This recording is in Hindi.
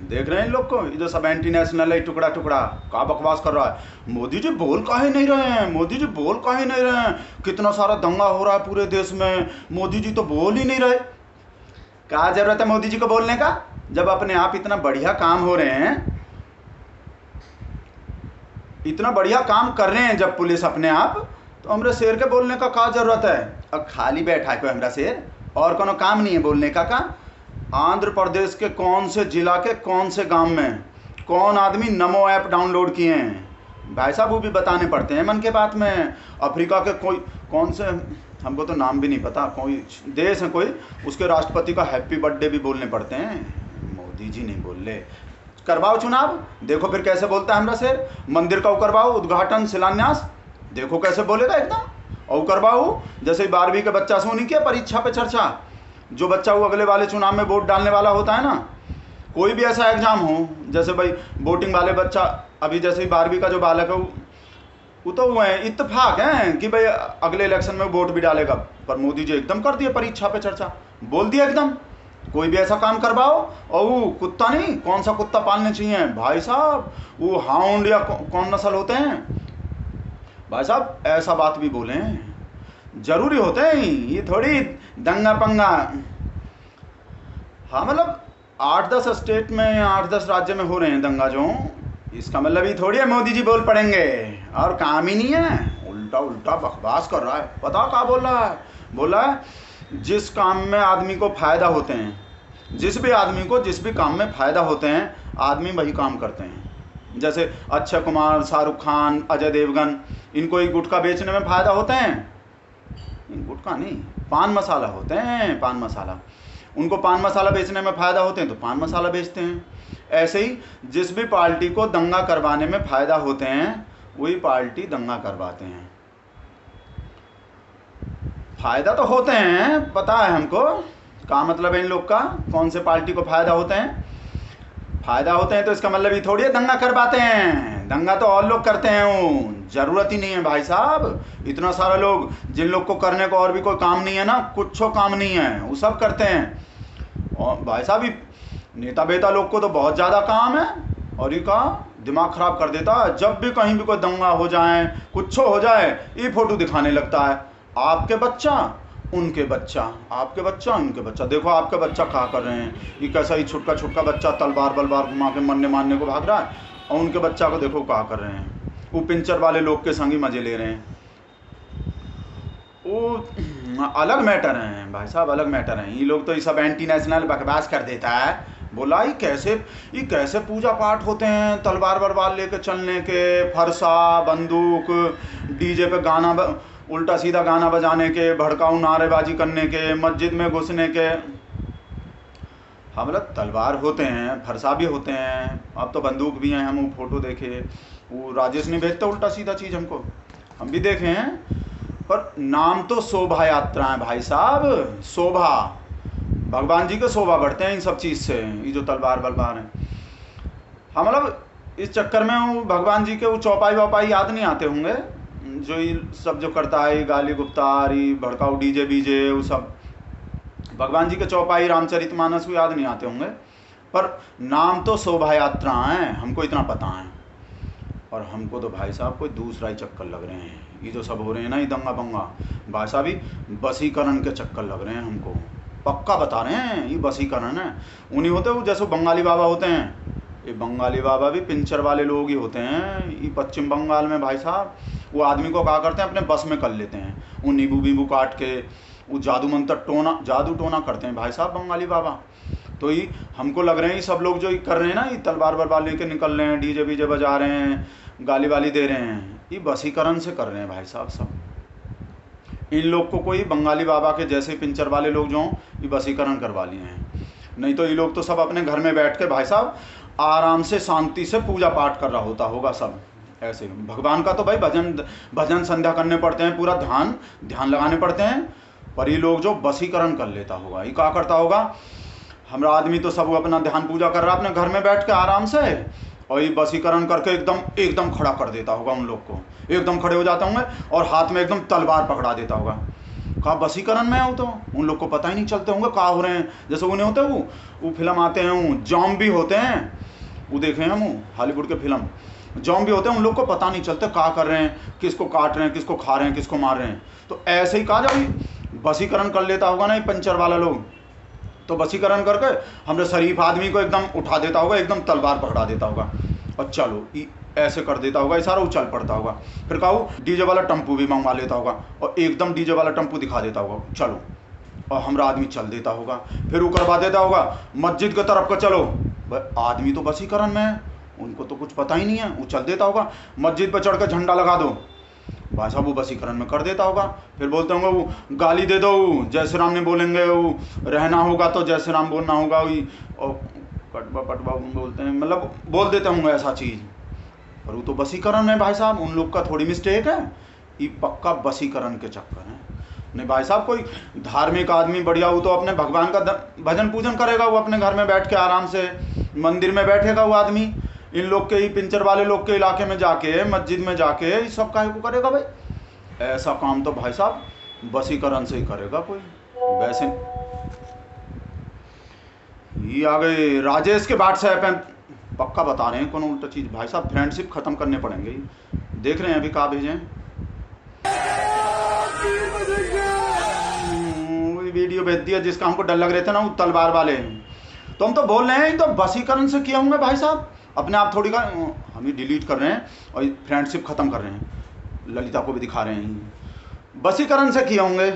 देख रहे हैं इन लोग को, ये जो सब एंटी नेशनल है, टुकड़ा टुकड़ा का बकवास कर रहा है। मोदी जी बोल काहे नहीं रहे हैं, मोदी जी बोल काहे नहीं रहे हैं, कितना सारा दंगा हो रहा है पूरे देश में, मोदी जी तो बोल ही नहीं रहे। क्या जरूरत है मोदी जी को बोलने का, जब अपने आप इतना बढ़िया काम हो रहे हैं, इतना बढ़िया काम कर रहे हैं जब पुलिस अपने आप, तो हमरा शेर के बोलने का क्या जरूरत है। अब खाली बैठा है कोई हमरा शेर, और कोनो काम नहीं है बोलने का। आंध्र प्रदेश के कौन से जिला के कौन से गांव में कौन आदमी नमो ऐप डाउनलोड किए हैं भाई साहब, वो भी बताने पड़ते हैं मन के बात में। अफ्रीका के कोई कौन से, हमको तो नाम भी नहीं पता, कोई देश है कोई, उसके राष्ट्रपति का हैप्पी बर्थडे भी बोलने पड़ते हैं। मोदी जी नहीं बोल रहे। करवाओ चुनाव, देखो फिर कैसे बोलता है हमरा शेर। मंदिर का करवाओ उद्घाटन शिलान्यास, देखो कैसे बोलेगा एकदम। और करवाओ जैसे 12वीं के बच्चा से उन्हीं के परीक्षा पे चर्चा, जो बच्चा वो अगले वाले चुनाव में वोट डालने वाला होता है ना, कोई भी ऐसा एग्जाम हो, जैसे भाई वोटिंग वाले बच्चा, अभी जैसे 12वीं का जो बालक है वो तो वो है, इत्तेफाक है कि भाई अगले इलेक्शन में वोट भी डालेगा, पर मोदी जी एकदम कर दिए परीक्षा पे चर्चा, बोल दिया एकदम। कोई भी ऐसा काम करवाओ। और वो कुत्ता नहीं, कौन सा कुत्ता पालने चाहिए भाई साहब, वो हाउंड या कौन नस्ल होते हैं भाई साहब, ऐसा बात भी बोलें, जरूरी होते हैं ये थोड़ी दंगा पंगा। हाँ मतलब 8-10 स्टेट में, 8-10 राज्य में हो रहे हैं दंगा जो, इसका मतलब ये थोड़ी है मोदी जी बोल पड़ेंगे, और काम ही नहीं है, उल्टा उल्टा बकवास कर रहा है। पता क्या बोल रहा है, बोला है जिस काम में आदमी को फायदा होते हैं, जिस भी आदमी को जिस भी काम में फायदा होते हैं, आदमी वही काम करते हैं। जैसे अक्षय कुमार, शाहरुख खान, अजय देवगन, इनको ही गुटखा बेचने में फायदा होते हैं, गुटखा नहीं, पान मसाला होते हैं, पान मसाला, उनको पान मसाला बेचने में फ़ायदा होते हैं तो पान मसाला बेचते हैं। ऐसे ही जिस भी पार्टी को दंगा करवाने में फ़ायदा होते हैं, वही पार्टी दंगा करवाते हैं। फ़ायदा तो होते हैं, पता है हमको, क्या मतलब है इन लोग का, कौन से पार्टी को फ़ायदा होते हैं। फ़ायदा होते हैं तो इसका मतलब ये थोड़ी है दंगा करवाते हैं, दंगा तो और लोग करते हैं, वो ज़रूरत ही नहीं है भाई साहब। इतना सारा लोग, जिन लोग को करने को और भी कोई काम नहीं है ना, कुछ काम नहीं है, वो सब करते हैं। और भाई साहब नेता बेता लोग को तो बहुत ज़्यादा काम है, और ये का दिमाग ख़राब कर देता है। जब भी कहीं भी कोई दंगा हो जाए, कुछ हो जाए, ये फ़ोटो दिखाने लगता है, आपके बच्चा उनके बच्चा, आपके बच्चा उनके बच्चा, देखो आपके बच्चा क्या कर रहे हैं। ये कैसा ही छुटका छुटका बच्चा तलवार बलवार घुमा के मरने मारने को भाग रहा है, और उनके बच्चा को देखो क्या कर रहे हैं, वो पिंचर वाले लोग के संग ही मज़े ले रहे हैं। वो अलग मैटर हैं भाई साहब, अलग मैटर हैं। ये लोग तो ये सब एंटी नेशनल बकवास कर देता है। बोला ये कैसे पूजा पाठ होते हैं, तलवार बलवार लेके चलने के, फरसा बंदूक, डीजे पे गाना उल्टा सीधा गाना बजाने के, भड़काऊ नारेबाजी करने के, मस्जिद में घुसने के। हाँ मतलब तलवार होते हैं, फरसा भी होते हैं, अब तो बंदूक भी हैं। हम वो फ़ोटो देखे, वो राजेश नहीं भेजता उल्टा सीधा चीज़ हमको, हम भी देखे हैं। पर नाम तो शोभा यात्रा है भाई साहब, शोभा, भगवान जी के शोभा बढ़ते हैं इन सब चीज़ से, ये जो तलवार बलवार हैं। हाँ मतलब इस चक्कर में वो भगवान जी के वो चौपाई वौपाई याद नहीं आते होंगे, जो ये सब जो करता है, गाली गुप्तार, भड़काऊ डीजे बीजे, वो सब भगवान जी के चौपाई रामचरितमानस को याद नहीं आते होंगे। पर नाम तो शोभा यात्रा है, हमको इतना पता है। और हमको तो भाई साहब कोई दूसरा ही चक्कर लग रहे हैं, ये जो सब हो रहे हैं ना, ये दंगा बंगा, भाई साहब ही बसीकरण के चक्कर लग रहे हैं हमको, पक्का बता रहे हैं, ये बसीकरण है। उन्हीं होते वो जैसे बंगाली बाबा होते हैं, ये बंगाली बाबा भी पिंचर वाले लोग ही होते हैं। ये पश्चिम बंगाल में भाई साहब वो आदमी को क्या करते हैं, अपने बस में कर लेते हैं, वो नींबू वींबू काट के वो जादू मंत्र जादू टोना करते हैं भाई साहब बंगाली बाबा। तो ये हमको लग रहे हैं, ये सब लोग जो ये कर रहे हैं ना, ये तलवार बलवार लेके निकल रहे हैं, डीजे बीजे बजा रहे हैं, गाली वाली दे रहे हैं, ये बसीकरण से कर रहे हैं भाई साहब सब। इन लोग को कोई बंगाली बाबा के जैसे पिंचर वाले लोग जो हों, ये बसीकरण करवा लिए हैं। नहीं तो ये लोग तो सब अपने घर में बैठ के भाई साहब आराम से शांति से पूजा पाठ कर रहा होगा सब। ऐसे भगवान का तो भाई भजन संध्या करने पड़ते हैं, पूरा ध्यान लगाने पड़ते हैं। पर ये लोग जो बसीकरण कर लेता होगा, ये क्या करता होगा, हमारा आदमी तो सब अपना ध्यान पूजा कर रहा है अपने घर में बैठ के आराम से, और ये बसीकरण करके एकदम खड़ा कर देता होगा उन लोग को, एकदम खड़े हो जाते होंगे और हाथ में एकदम तलवार पकड़ा देता होगा। कहा वसीकरण में हो, तो उन लोग को पता ही नहीं चलते होंगे कहाँ हो रहे हैं। जैसे उन्हें होते वो फिल्म आते हैं, वो जॉम्बी होते हैं, वो देखे हैं हम हॉलीवुड के फिल्म, जॉम्बी होते हैं, उन लोग को पता नहीं चलता कहाँ कर रहे हैं, किसको काट रहे हैं, किसको खा रहे हैं, किसको मार रहे हैं। तो ऐसे ही कहा जब वसीकरण कर लेता होगा ना ये पंचर वाला लोग, तो वसीकरण करके हमने शरीफ आदमी को एकदम उठा देता होगा, एकदम तलवार पकड़ा देता होगा और चलो ऐसे कर देता होगा इशारा, वो चल पड़ता होगा। फिर कहा डीजे वाला टम्पू भी मंगवा लेता होगा और एकदम डीजे वाला टम्पू दिखा देता होगा, चलो, और हमारा आदमी चल देता होगा। फिर वो करवा देता होगा मस्जिद की तरफ का, चलो भाई आदमी तो वसीकरण में है, उनको तो कुछ पता ही नहीं है, वो चल देता होगा। मस्जिद पर चढ़ कर झंडा लगा दो, भाई साहब वो वसीकरण में कर देता होगा। फिर बोलते होंगे वो गाली दे दो, जय श्री राम नहीं बोलेंगे, वो रहना होगा तो जय श्री राम बोलना होगा, वही और कटवा पटवा बोलते हैं, मतलब बोल देते होंगे ऐसा चीज़। और वो तो वसीकरण है भाई साहब, उन लोग का थोड़ी मिस्टेक है, ये पक्का वसीकरण के चक्कर है। नहीं भाई साहब, कोई धार्मिक आदमी बढ़िया हो तो अपने भगवान का भजन पूजन करेगा, वो अपने घर में बैठ के आराम से मंदिर में बैठेगा वो आदमी। इन लोग के ही पिंचर वाले लोग के इलाके में जाके मस्जिद में जाके इस सब काहे को करेगा भाई? ऐसा काम तो भाई साहब वसीकरण से ही करेगा कोई। वैसे ये आ गए राजेश के व्हाट्सएप हैं, पक्का बता रहे हैं कौन उल्टा चीज़। भाई साहब फ्रेंडशिप ख़त्म करने पड़ेंगे, देख रहे हैं अभी कहाँ भेजें। वीडियो भेज दिया जिसका हमको डर लग रहे थे ना, वो तलवार वाले। तो हम तो बोल रहे हैं तो वसीकरण से किया होंगे भाई साहब, अपने आप थोड़ी का हम ही डिलीट कर रहे हैं और फ्रेंडशिप ख़त्म कर रहे हैं, ललिता को भी दिखा रहे हैं, वसीकरण से किए होंगे।